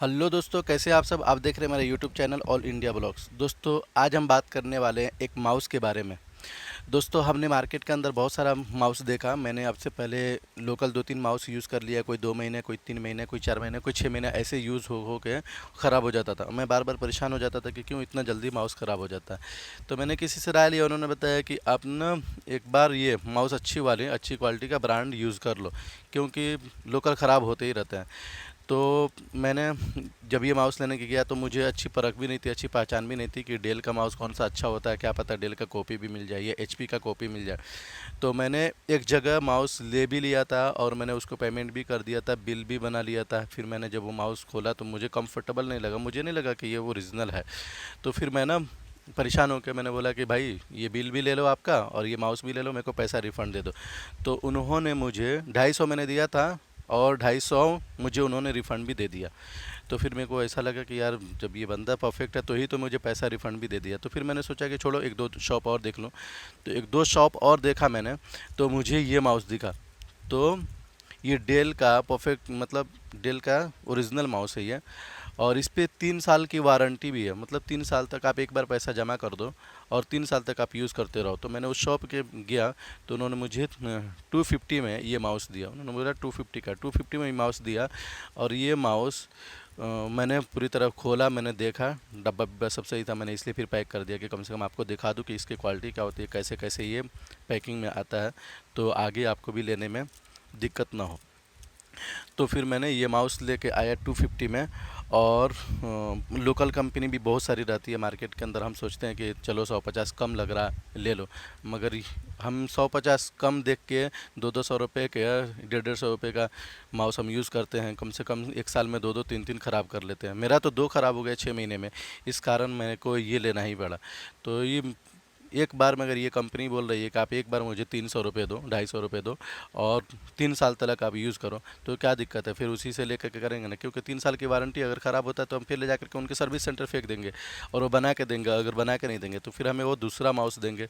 Hello दोस्तों, कैसे आप सब। आप देख रहे हैं मेरा YouTube channel all India blogs. दोस्तों, आज हम बात करने वाले हैं एक माउस के बारे में। दोस्तों, हमने मार्केट के अंदर बहुत सारा माउस देखा। मैंने आपसे पहले लोकल 2-3 माउस यूज़ कर लिया। कोई 2 महीने, कोई 3 महीने, कोई 4 महीने, कोई 6 महीने ऐसे यूज़ हो के ख़राब हो जाता था। मैं बार बार परेशान हो जाता था कि क्यों इतना जल्दी माउस ख़राब हो जाता है। तो मैंने किसी से राय लिया, उन्होंने बताया कि आप ना एक बार ये माउस अच्छी क्वालिटी का ब्रांड यूज़ कर लो, क्योंकि लोकल ख़राब होते ही रहते हैं। तो मैंने जब ये माउस लेने के गया तो मुझे अच्छी परख भी नहीं थी, अच्छी पहचान भी नहीं थी कि डेल का माउस कौन सा अच्छा होता है। क्या पता डेल का कॉपी भी मिल जाए या एचपी का कॉपी मिल जाए। तो मैंने एक जगह माउस ले भी लिया था और मैंने उसको पेमेंट भी कर दिया था, बिल भी बना लिया था। फिर मैंने जब वो माउस खोला तो मुझे कंफर्टेबल नहीं लगा, मुझे नहीं लगा कि ये वो ओरिजिनल है। तो फिर मैं ना परेशान होकर मैंने बोला कि भाई, ये बिल भी ले लो आपका और ये माउस भी ले लो, मेरे को पैसा रिफ़ंड दे दो। तो उन्होंने मुझे 250 मैंने दिया था और 250 मुझे उन्होंने रिफ़ंड भी दे दिया। तो फिर मेरे को ऐसा लगा कि यार, जब ये बंदा परफेक्ट है तो ही तो मुझे पैसा रिफ़ंड भी दे दिया। तो फिर मैंने सोचा कि छोड़ो, एक दो शॉप और देख लूँ। तो एक दो शॉप और देखा मैंने, तो मुझे ये माउस दिखा। तो ये डेल का परफेक्ट, मतलब डेल का ओरिजिनल माउस है ये। और इस पे 3 साल की वारंटी भी है, मतलब 3 साल तक आप एक बार पैसा जमा कर दो और 3 साल तक आप यूज़ करते रहो। तो मैंने उस शॉप के गया तो उन्होंने मुझे 250 में ये माउस दिया। उन्होंने बोला 250 में ये माउस दिया। और ये माउस मैंने पूरी तरह खोला, मैंने देखा, डब्बा बिब्बा सब सही था। मैंने इसलिए फिर पैक कर दिया कि कम से कम आपको दिखा दूँ कि इसकी क्वालिटी क्या होती है, कैसे कैसे ये पैकिंग में आता है, तो आगे आपको भी लेने में दिक्कत ना हो। तो फिर मैंने ये माउस लेके आया 250 में। और लोकल कंपनी भी बहुत सारी रहती है मार्केट के अंदर। हम सोचते हैं कि चलो 150 कम लग रहा है ले लो, मगर हम 150 कम देख के 200-200 रुपये के, 150-150 रुपये का माउस हम यूज़ करते हैं। कम से कम एक साल में दो दो तीन तीन ख़राब कर लेते हैं। मेरा तो 2 ख़राब हो गए 6 महीने में। इस कारण मेरे को ये लेना ही पड़ा। तो ये एक बार में अगर ये कंपनी बोल रही है कि आप एक बार मुझे 300 रुपये दो, 250 रुपये दो और 3 साल तक आप यूज़ करो, तो क्या दिक्कत है। फिर उसी से लेकर के करेंगे ना, क्योंकि 3 साल की वारंटी अगर ख़राब होता है तो हम फिर ले जाकर के उनके सर्विस सेंटर फेंक देंगे और वो बना के देंगे। अगर बना के नहीं देंगे तो फिर हमें वो दूसरा माउस देंगे।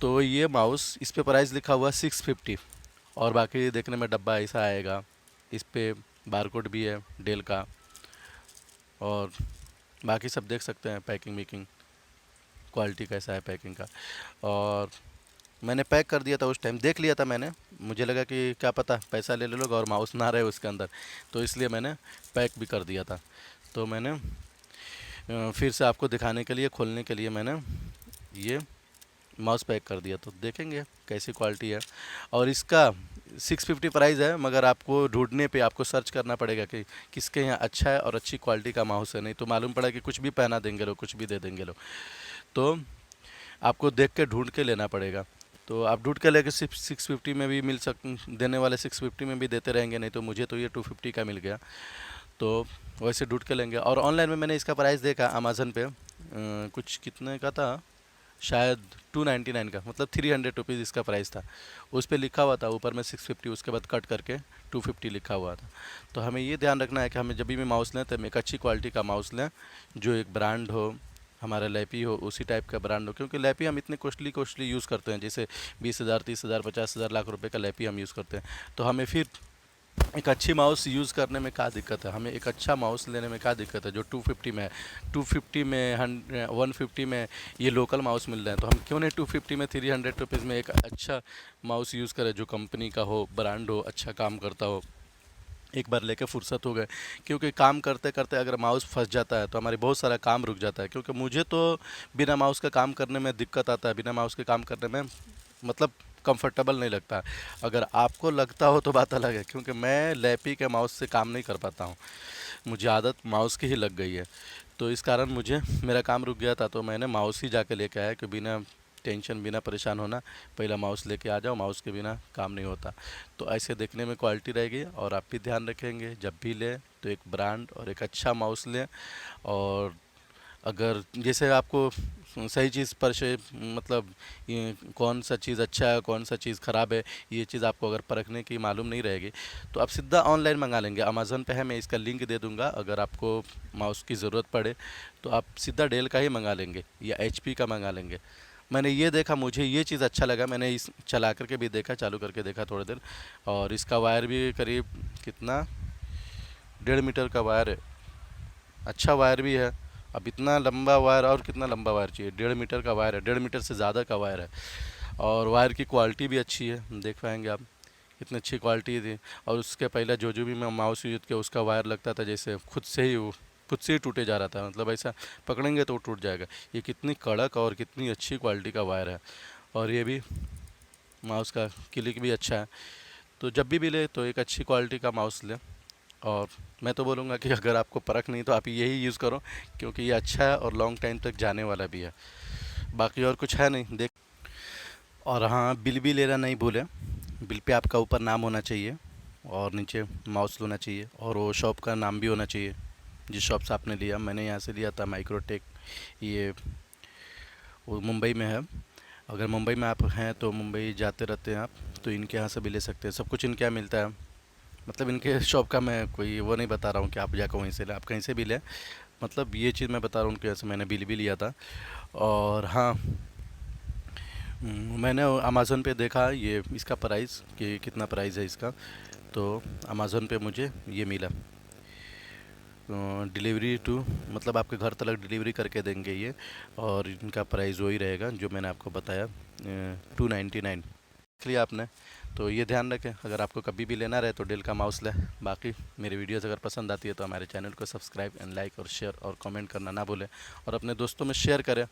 तो ये माउस, इस पे प्राइस लिखा हुआ 650 और बाकी देखने में डब्बा ऐसा आएगा। इस पे बारकोड भी है डेल का। और बाकी सब देख सकते हैं, पैकिंग वेकिंग, क्वालिटी कैसा है पैकिंग का। और मैंने पैक कर दिया था, उस टाइम देख लिया था मैंने। मुझे लगा कि क्या पता पैसा ले ले लोग और माउस ना रहे उसके अंदर, तो इसलिए मैंने पैक भी कर दिया था। तो मैंने फिर से आपको दिखाने के लिए, खोलने के लिए मैंने ये माउस पैक कर दिया। तो देखेंगे कैसी क्वालिटी है। और इसका 650 प्राइस है, मगर आपको ढूंढने पे आपको सर्च करना पड़ेगा कि किसके यहाँ अच्छा है और अच्छी क्वालिटी का माउस है। नहीं तो मालूम पड़ा कि कुछ भी पहना देंगे लोग, कुछ भी दे देंगे लोग। तो आपको देख के ढूंढ के लेना पड़ेगा। तो आप ढूंढ के लेके सिर्फ 650 में भी मिल सक देने वाले 650 में भी देते रहेंगे, नहीं तो मुझे तो ये 250 का मिल गया। तो वैसे ढूंढ के लेंगे। और ऑनलाइन में मैंने इसका प्राइस देखा अमेज़न पे, कुछ कितने का था, शायद 299 का, मतलब 300 रुपीज़ इसका प्राइस था। उस पर लिखा हुआ था ऊपर में 650, उसके बाद कट करके 250 लिखा हुआ था। तो हमें ये ध्यान रखना है कि हमें जब भी माउस लें तो हम एक अच्छी क्वालिटी का माउस लें, जो एक ब्रांड हो, हमारा लैपी हो उसी टाइप का ब्रांड हो। क्योंकि लैपी हम इतने कॉस्टली यूज़ करते हैं, जैसे 20,000, 30,000, 50,000, लाख रुपए का लैपी हम यूज़ करते हैं। तो हमें फिर एक अच्छी माउस यूज़ करने में क्या दिक्कत है, हमें एक अच्छा माउस लेने में क्या दिक्कत है जो 250 में है। 250 में 150 में ये लोकल माउस मिल रहे हैं, तो हम क्यों नहीं 250 में 300 रुपीज़ में एक अच्छा माउस यूज़ करें, जो कंपनी का हो, ब्रांड हो, अच्छा काम करता हो। एक बार लेके फुर्सत हो गए। क्योंकि काम करते करते अगर माउस फंस जाता है तो हमारी बहुत सारा काम रुक जाता है। क्योंकि मुझे तो बिना माउस का काम करने में दिक्कत आता है, बिना माउस के काम करने में मतलब कंफर्टेबल नहीं लगता। अगर आपको लगता हो तो बात अलग है, क्योंकि मैं लैपी के माउस से काम नहीं कर पाता हूँ। मुझे आदत माउस की ही लग गई है। तो इस कारण मुझे मेरा काम रुक गया था, तो मैंने माउस ही जाके लेके आया कि बिना टेंशन, बिना परेशान होना, पहला माउस लेके आ जाओ, माउस के बिना काम नहीं होता। तो ऐसे देखने में क्वालिटी रहेगी। और आप भी ध्यान रखेंगे जब भी लें तो एक ब्रांड और एक अच्छा माउस लें। और अगर जैसे आपको सही चीज़ पर से, मतलब ये कौन सा चीज़ अच्छा है, कौन सा चीज़ ख़राब है, ये चीज़ आपको अगर परखने की मालूम नहीं रहेगी तो आप सीधा ऑनलाइन मंगा लेंगे। अमेज़न पे है, मैं इसका लिंक दे दूंगा। अगर आपको माउस की ज़रूरत पड़े तो आप सीधा डेल का ही मंगा लेंगे या एचपी का मंगा लेंगे। मैंने ये देखा, मुझे ये चीज़ अच्छा लगा। मैंने इस चला करके भी देखा, चालू करके देखा थोड़ी देर। और इसका वायर भी करीब कितना, 1.5 मीटर का वायर है। अच्छा वायर भी है। अब इतना लंबा वायर, और कितना लंबा वायर चाहिए, 1.5 मीटर का वायर है, 1.5 मीटर से ज़्यादा का वायर है। और वायर की क्वालिटी भी अच्छी है, देख पाएंगे आप कितनी अच्छी क्वालिटी थी। और उसके पहले जो जो भी मैं माउस यूज किया उसका वायर लगता था जैसे खुद से ही वो खुद से ही टूटे जा रहा था, मतलब ऐसा पकड़ेंगे तो वो टूट जाएगा। ये कितनी कड़क और कितनी अच्छी क्वालिटी का वायर है। और ये भी माउस का क्लिक भी अच्छा है। तो जब भी ले तो एक अच्छी क्वालिटी का माउस लें। और मैं तो बोलूँगा कि अगर आपको परख नहीं तो आप यही यूज़ करो, क्योंकि ये अच्छा है और लॉन्ग टाइम तक जाने वाला भी है। बाकी और कुछ है नहीं देख। और हाँ, बिल भी लेना नहीं भूलें। बिल पे आपका ऊपर नाम होना चाहिए और नीचे माउस होना चाहिए, और वो शॉप का नाम भी होना चाहिए जिस शॉप से आपने लिया। मैंने यहाँ से लिया था माइक्रोटेक, ये वो मुंबई में है। अगर मुंबई में आप हैं तो मुंबई जाते रहते हैं आप, तो इनके यहाँ से भी ले सकते हैं, सब कुछ इनके यहाँ मिलता है। मतलब इनके शॉप का मैं कोई वो नहीं बता रहा हूँ कि आप जाकर वहीं से लें, आप कहीं से भी लें। मतलब ये चीज़ मैं बता रहा हूँ उनके यहाँ से मैंने बिल भी लिया था। और हाँ, मैंने अमेज़न पे देखा ये इसका प्राइस कि कितना प्राइस है इसका। तो अमेज़न पे मुझे ये मिला, डिलीवरी टू, मतलब आपके घर तक डिलीवरी करके देंगे ये। और इनका प्राइस वही रहेगा जो मैंने आपको बताया, 299। देख लिया आपने। तो ये ध्यान रखें, अगर आपको कभी भी लेना रहे तो डेल का माउस लें। बाकी मेरी वीडियोस अगर पसंद आती है तो हमारे चैनल को सब्सक्राइब एंड लाइक और शेयर और कमेंट करना ना भूलें, और अपने दोस्तों में शेयर करें।